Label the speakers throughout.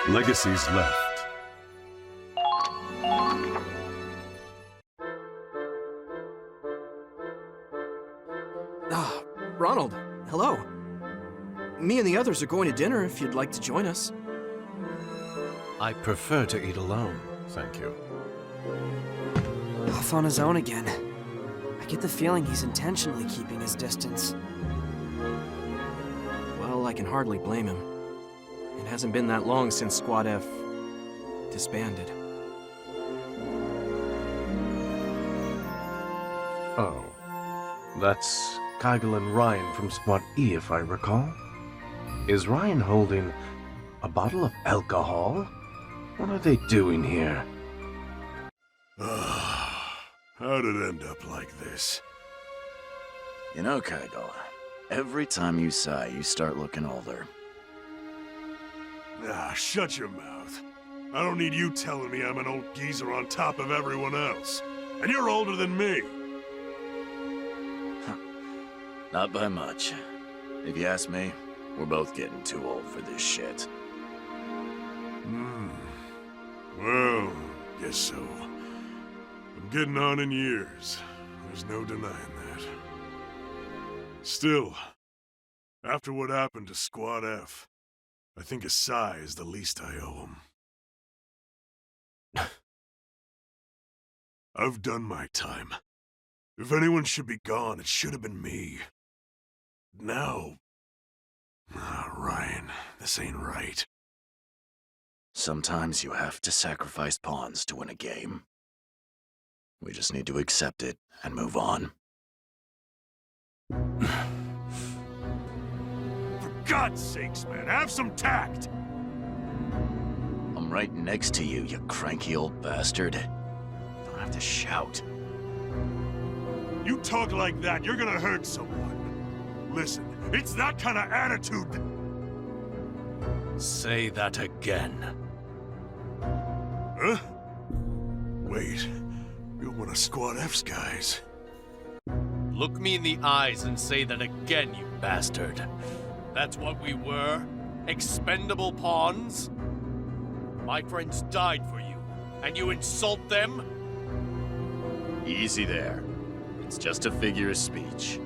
Speaker 1: Legacies left.
Speaker 2: Ah, Ronald, hello. Me and the others are going to dinner if you'd like to join us.
Speaker 3: I prefer to eat alone, thank you.
Speaker 2: Off on his own again. I get the feeling he's intentionally keeping his distance. Well, I can hardly blame him. It hasn't been that long since Squad F disbanded.
Speaker 3: Oh. That's Kygel and Ryan from Squad E, if I recall. Is Ryan holding a bottle of alcohol? What are they doing here?
Speaker 4: How'd it end up like this?
Speaker 5: You know, Kygel, every time you sigh, you start looking older.
Speaker 4: Ah, shut your mouth. I don't need you telling me I'm an old geezer on top of everyone else. And you're older than me.
Speaker 5: Not by much. If you ask me, we're both getting too old for this shit.
Speaker 4: Well, guess so. I'm getting on in years. There's no denying that. Still, after what happened to Squad F, I think a sigh is the least I owe him. I've done my time. If anyone should be gone, it should have been me. Now... Ryan, this ain't right.
Speaker 5: Sometimes you have to sacrifice pawns to win a game. We just need to accept it and move on.
Speaker 4: For God's sakes, man, have some tact!
Speaker 5: I'm right next to you, you cranky old bastard. Don't have to shout.
Speaker 4: You talk like that, you're gonna hurt someone. Listen, it's that kind of attitude.
Speaker 3: Say that again.
Speaker 4: Huh? Wait, you're one of Squad F's guys.
Speaker 3: Look me in the eyes and say that again, you bastard. That's what we were? Expendable pawns? My friends died for you, and you insult them?
Speaker 5: Easy there. It's just a figure of speech.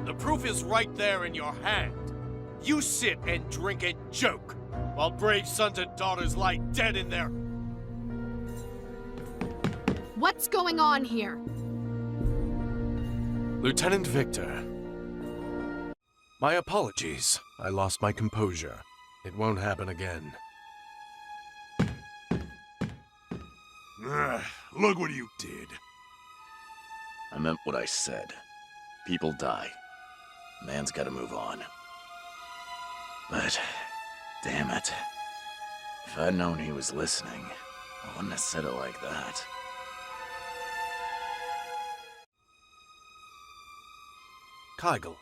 Speaker 3: The proof is right there in your hand. You sit and drink and joke, while brave sons and daughters lie dead in their...
Speaker 6: What's going on here?
Speaker 3: Lieutenant Victor. My apologies. I lost my composure. It won't happen again.
Speaker 4: Look what you did.
Speaker 5: I meant what I said. People die. Man's gotta move on. But, damn it. If I'd known he was listening, I wouldn't have said it like that.
Speaker 3: Kygel.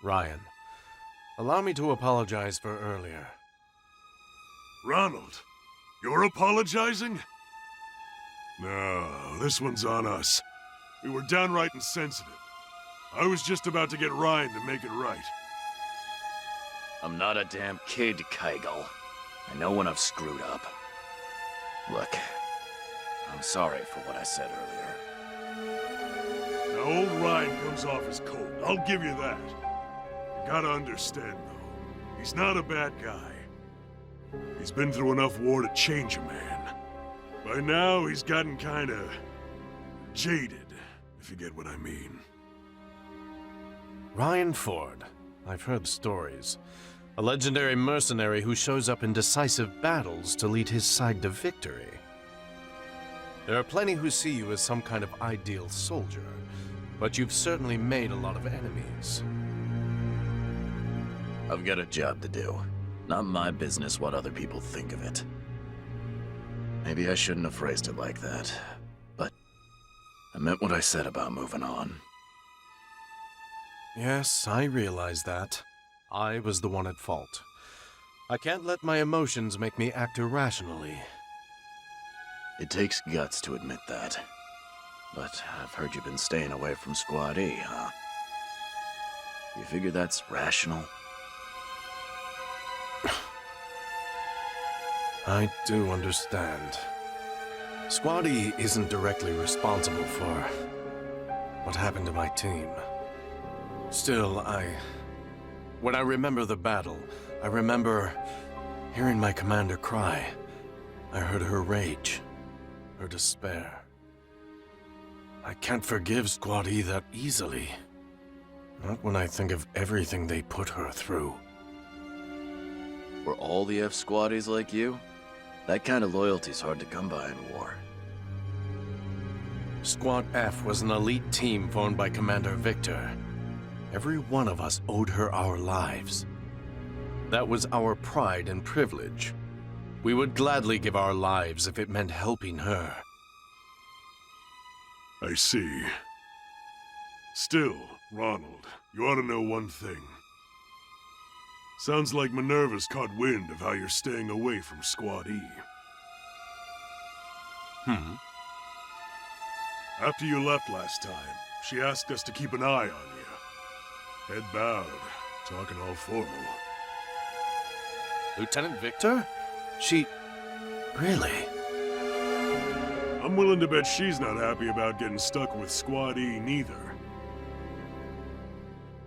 Speaker 3: Ryan. Allow me to apologize for earlier.
Speaker 4: Ronald, you're apologizing? No, this one's on us. We were downright insensitive. I was just about to get Ryan to make it right.
Speaker 5: I'm not a damn kid, Kygel. I know when I've screwed up. Look, I'm sorry for what I said earlier.
Speaker 4: Now, old Ryan comes off as cold, I'll give you that. You gotta understand, though, he's not a bad guy. He's been through enough war to change a man. By now, he's gotten kinda... jaded, if you get what I mean.
Speaker 3: Ryan Ford. I've heard stories. A legendary mercenary who shows up in decisive battles to lead his side to victory. There are plenty who see you as some kind of ideal soldier, but you've certainly made a lot of enemies.
Speaker 5: I've got a job to do. Not my business what other people think of it. Maybe I shouldn't have phrased it like that, but I meant what I said about moving on.
Speaker 3: Yes, I realize that. I was the one at fault. I can't let my emotions make me act irrationally.
Speaker 5: It takes guts to admit that. But I've heard you've been staying away from Squad E, huh? You figure that's rational?
Speaker 3: I do understand. Squad E isn't directly responsible for what happened to my team. Still, when I remember the battle, I remember hearing my commander cry. I heard her rage, her despair. I can't forgive Squad E that easily. Not when I think of everything they put her through.
Speaker 5: Were all the F-Squaddies like you? That kind of loyalty's hard to come by in war.
Speaker 3: Squad F was an elite team formed by Commander Victor. Every one of us owed her our lives. That was our pride and privilege. We would gladly give our lives if it meant helping her.
Speaker 4: I see. Still, Ronald, you ought to know one thing. Sounds like Minerva's caught wind of how you're staying away from Squad E. After you left last time, she asked us to keep an eye on you. Head bowed, talking all formal.
Speaker 3: Lieutenant Victor? She... really?
Speaker 4: I'm willing to bet she's not happy about getting stuck with Squad E neither.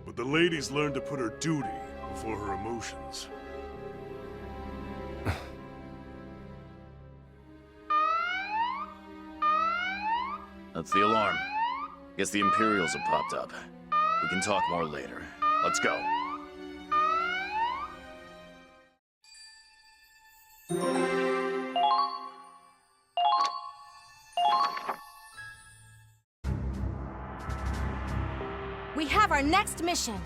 Speaker 4: But the lady's learned to put her duty before her emotions.
Speaker 5: That's the alarm. Guess the Imperials have popped up. We can talk more later. Let's go.
Speaker 1: We have our next mission.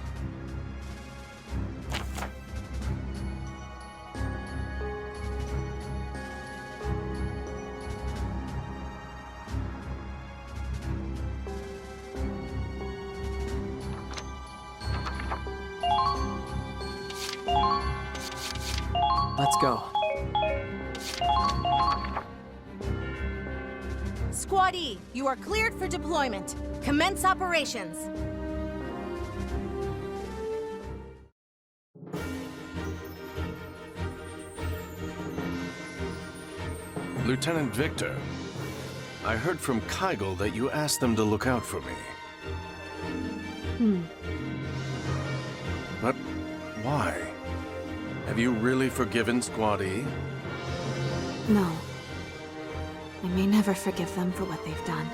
Speaker 2: Let's go.
Speaker 1: Squad E, you are cleared for deployment. Commence operations.
Speaker 3: Lieutenant Victor, I heard from Kygel that you asked them to look out for me. But why? Have you really forgiven Squad E?
Speaker 7: No. I may never forgive them for what they've done.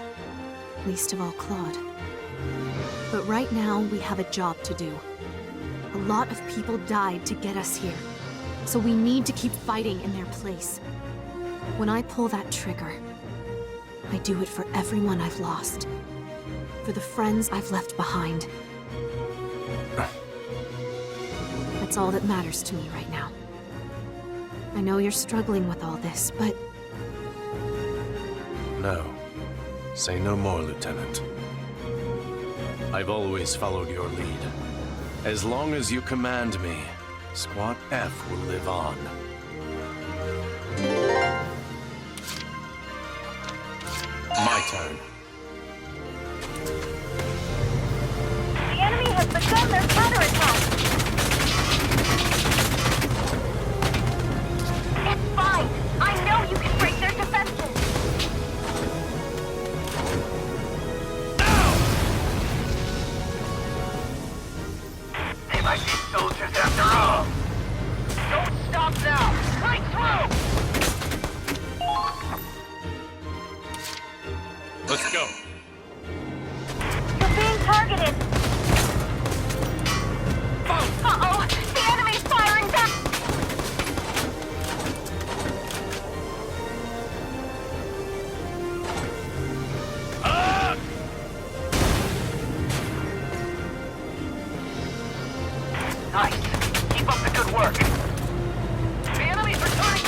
Speaker 7: Least of all Claude. But right now, we have a job to do. A lot of people died to get us here. So we need to keep fighting in their place. When I pull that trigger, I do it for everyone I've lost. For the friends I've left behind. That's all that matters to me right now. I know you're struggling with all this, but...
Speaker 3: No. Say no more, Lieutenant. I've always followed your lead. As long as you command me, Squad F will live on. My turn.
Speaker 1: The enemy has begun their counterattack. It's fine. I know you can break their defenses.
Speaker 8: They might be soldiers after all. Don't stop now. Right through.
Speaker 3: Let's go.
Speaker 1: You're being targeted. Uh-oh! The enemy's firing back!
Speaker 8: Nice. Keep up the good work. The enemy's returning.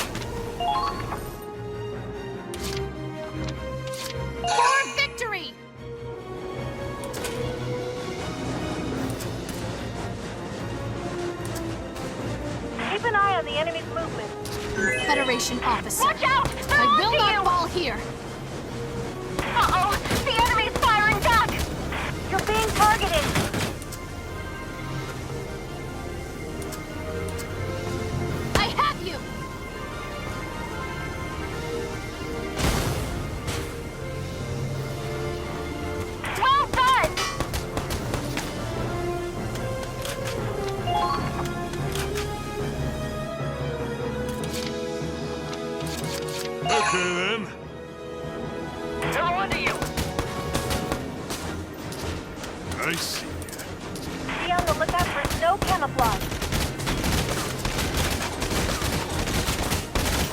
Speaker 6: For victory!
Speaker 1: Keep an eye on the enemy's movement.
Speaker 6: Federation officer.
Speaker 1: Watch out! They're
Speaker 6: I will
Speaker 1: onto
Speaker 6: not
Speaker 1: you!
Speaker 6: fall here.
Speaker 1: Uh-oh! The enemy's firing back! You're being targeted!
Speaker 6: I have you!
Speaker 4: Okay then.
Speaker 8: They're onto you!
Speaker 4: I see ya.
Speaker 1: Be on the lookout for snow camouflage.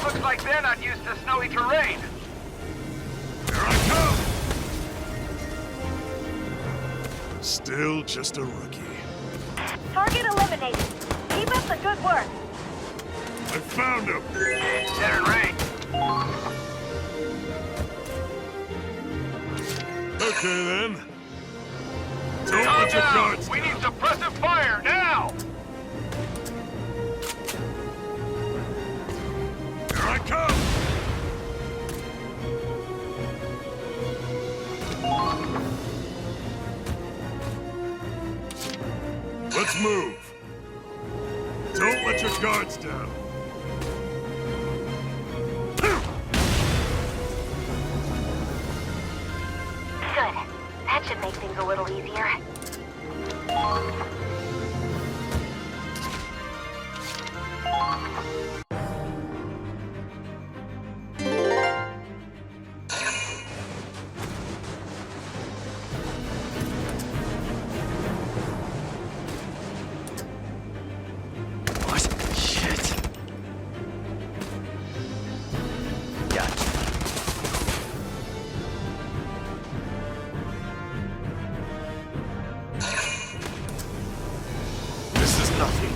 Speaker 8: Looks like they're not used to snowy terrain.
Speaker 4: Here I come! Still just a rookie.
Speaker 1: Target eliminated. Keep up the good work.
Speaker 4: I found him!
Speaker 8: They're in range.
Speaker 4: Okay then. Don't
Speaker 8: Calm
Speaker 4: let your
Speaker 8: down!
Speaker 4: guards
Speaker 8: We
Speaker 4: down.
Speaker 8: need suppressive fire, now!
Speaker 4: Here I come! Let's move. Don't let your guards down.
Speaker 1: Good. That should make things a little easier.
Speaker 5: What? Shit. Gotcha.
Speaker 3: This is nothing.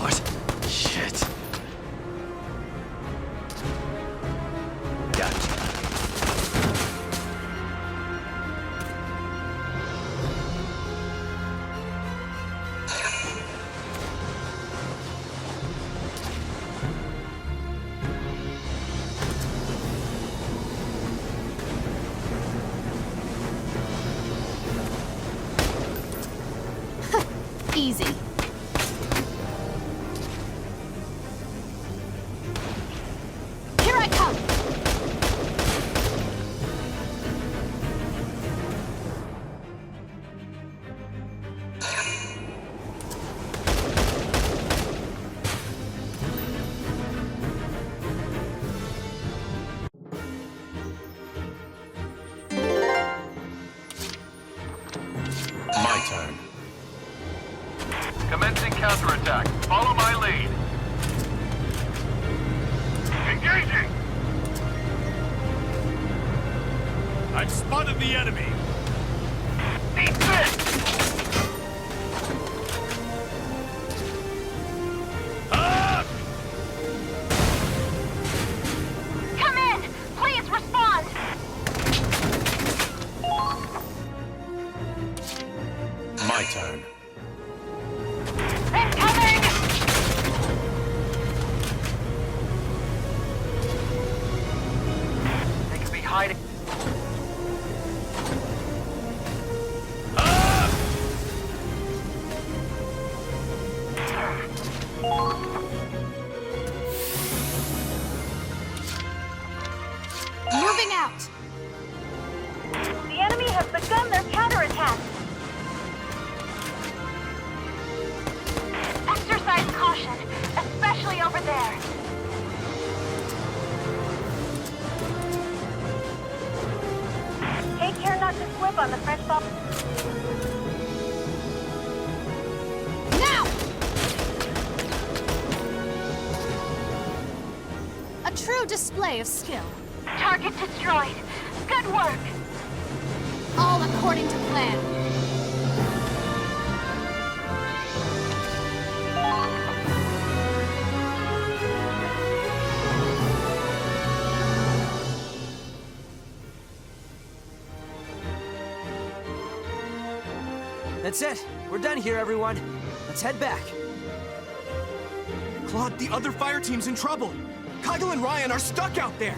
Speaker 5: What? Shit. Gotcha.
Speaker 6: Easy. Here I come!
Speaker 3: My turn.
Speaker 8: Commencing counterattack. Follow my lead. Engaging!
Speaker 4: I've spotted the enemy.
Speaker 8: Eat this!
Speaker 4: Ah!
Speaker 1: Come in! Please respond!
Speaker 3: My turn.
Speaker 1: Incoming!
Speaker 8: They could be hiding.
Speaker 6: Moving out!
Speaker 1: The enemy has begun their counterattack. Exercise caution, especially over there. Take care not to slip on the French ball.
Speaker 6: Now! A true display of skill.
Speaker 1: Target destroyed. Good work.
Speaker 6: All according to plan.
Speaker 2: That's it. We're done here, everyone. Let's head back. Claude, the other fire team's in trouble. Kyle and Ryan are stuck out there.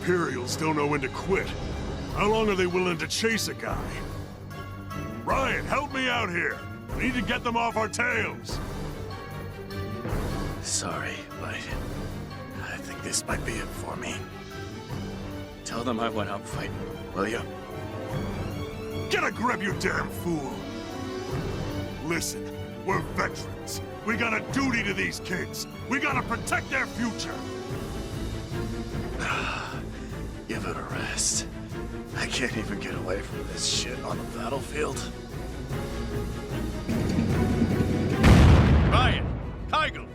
Speaker 4: Imperials don't know when to quit. How long are they willing to chase a guy? Ryan, help me out here. We need to get them off our tails.
Speaker 5: Sorry, but I think this might be it for me. Tell them I went out fighting, will you?
Speaker 4: Get a grip, you damn fool! Listen, we're veterans. We got a duty to these kids. We gotta protect their future.
Speaker 5: Give it a rest. I can't even get away from this shit on the battlefield.
Speaker 3: Ryan! Kygel!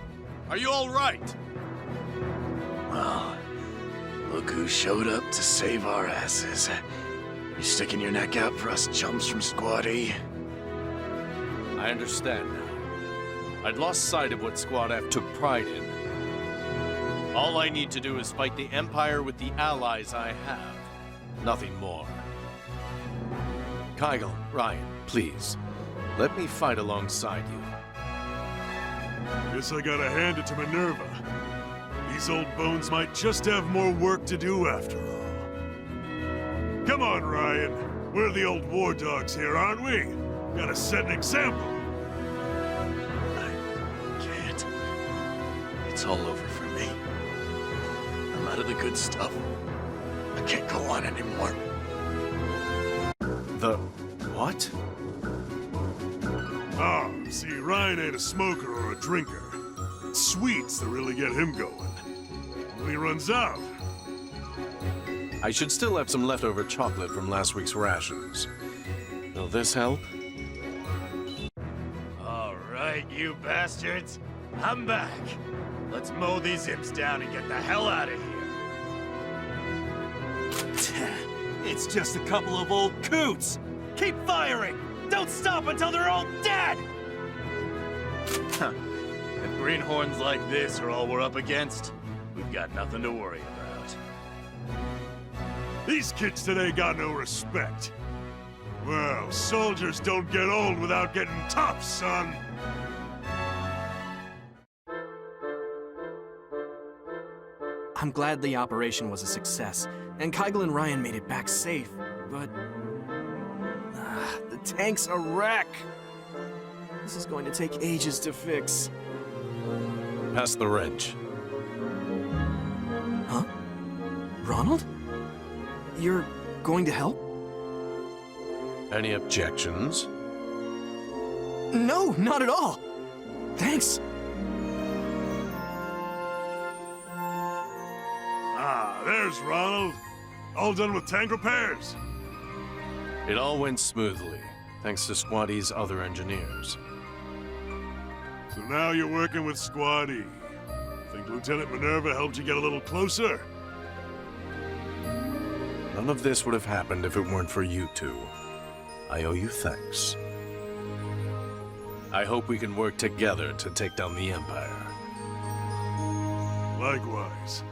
Speaker 3: Are you all right?
Speaker 5: Well, look who showed up to save our asses. You sticking your neck out for us chums from Squad E?
Speaker 3: I understand now. I'd lost sight of what Squad F took pride in. All I need to do is fight the Empire with the allies I have. Nothing more. Kygel, Ryan, please. Let me fight alongside you.
Speaker 4: Guess I gotta hand it to Minerva. These old bones might just have more work to do after all. Come on, Ryan. We're the old war dogs here, aren't we? Gotta set an example.
Speaker 5: I can't. It's all over for me. I'm out of the good stuff. I can't go on anymore.
Speaker 3: The... what?
Speaker 4: Ah, see, Ryan ain't a smoker or a drinker. It's sweets that really get him going. When he runs out,
Speaker 3: I should still have some leftover chocolate from last week's rations. Will this help?
Speaker 9: All right, you bastards. I'm back. Let's mow these imps down and get the hell out of here.
Speaker 8: It's just a couple of old coots! Keep firing! Don't stop until they're all dead!
Speaker 9: If greenhorns like this are all we're up against, we've got nothing to worry about.
Speaker 4: these kids today got no respect. Well, soldiers don't get old without getting tough, son.
Speaker 2: I'm glad the operation was a success, and Kygel and Ryan made it back safe, but... the tank's a wreck! This is going to take ages to fix.
Speaker 3: Pass the wrench.
Speaker 2: Huh? Ronald? You're going to help?
Speaker 3: Any objections?
Speaker 2: No, not at all! Thanks!
Speaker 4: Ah, there's Ronald. All done with tank repairs.
Speaker 3: It all went smoothly, thanks to Squad E's other engineers.
Speaker 4: So now you're working with Squad E. Think Lieutenant Minerva helped you get a little closer?
Speaker 3: None of this would have happened if it weren't for you two. I owe you thanks. I hope we can work together to take down the Empire.
Speaker 4: Likewise.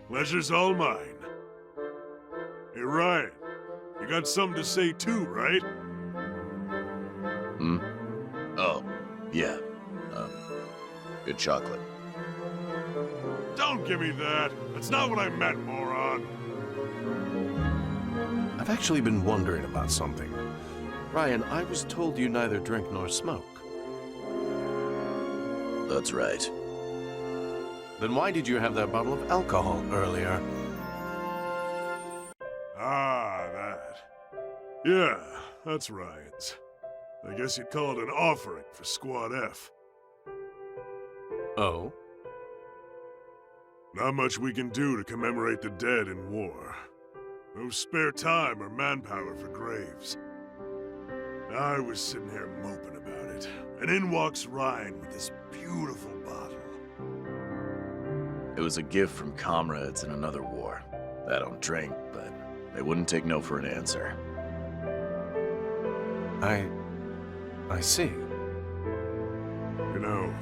Speaker 4: Pleasure's all mine. Hey, Ryan, you got something to say too, right?
Speaker 5: Hmm? Oh, yeah. Good chocolate.
Speaker 4: Don't give me that. That's not what I meant, moron.
Speaker 3: I've actually been wondering about something. Ryan, I was told you neither drink nor smoke.
Speaker 5: That's right.
Speaker 3: Then why did you have that bottle of alcohol earlier?
Speaker 4: Ah, that. Yeah, that's Ryan's. I guess you'd call it an offering for Squad F.
Speaker 3: Oh?
Speaker 4: Not much we can do to commemorate the dead in war. No spare time or manpower for graves. I was sitting here moping about it, and in walks Ryan with this beautiful bottle.
Speaker 5: It was a gift from comrades in another war. I don't drink, but they wouldn't take no for an answer.
Speaker 3: I see.
Speaker 4: You know,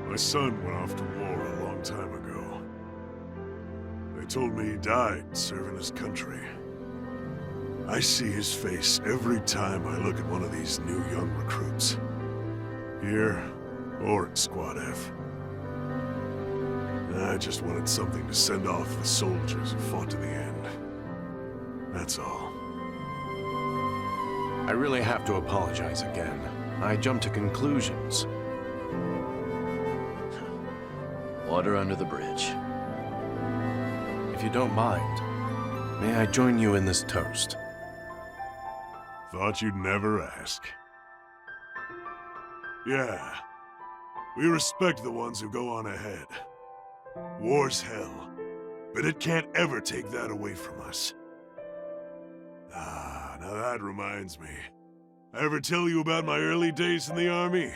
Speaker 4: my son went off to war a long time ago. They told me he died serving his country. I see his face every time I look at one of these new young recruits. Here, or at Squad F. I just wanted something to send off the soldiers who fought to the end. That's all.
Speaker 3: I really have to apologize again. I jumped to conclusions.
Speaker 5: Water under the bridge.
Speaker 3: If you don't mind, may I join you in this toast?
Speaker 4: Thought you'd never ask. Yeah. We respect the ones who go on ahead. War's hell, but it can't ever take that away from us. Ah, now that reminds me. I ever tell you about my early days in the army?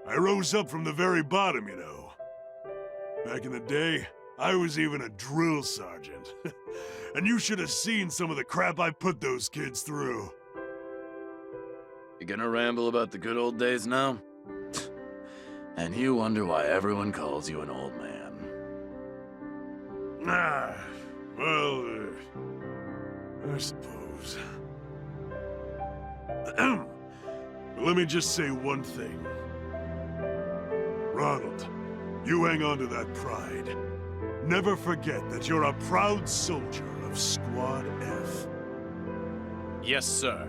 Speaker 4: I rose up from the very bottom, you know. Back in the day, I was even a drill sergeant. And you should have seen some of the crap I put those kids through.
Speaker 5: You gonna ramble about the good old days now? And you wonder why everyone calls you an old man.
Speaker 4: Ah, well, I suppose. But let me just say one thing. Ronald, you hang on to that pride. Never forget that you're a proud soldier of Squad F.
Speaker 3: Yes, sir.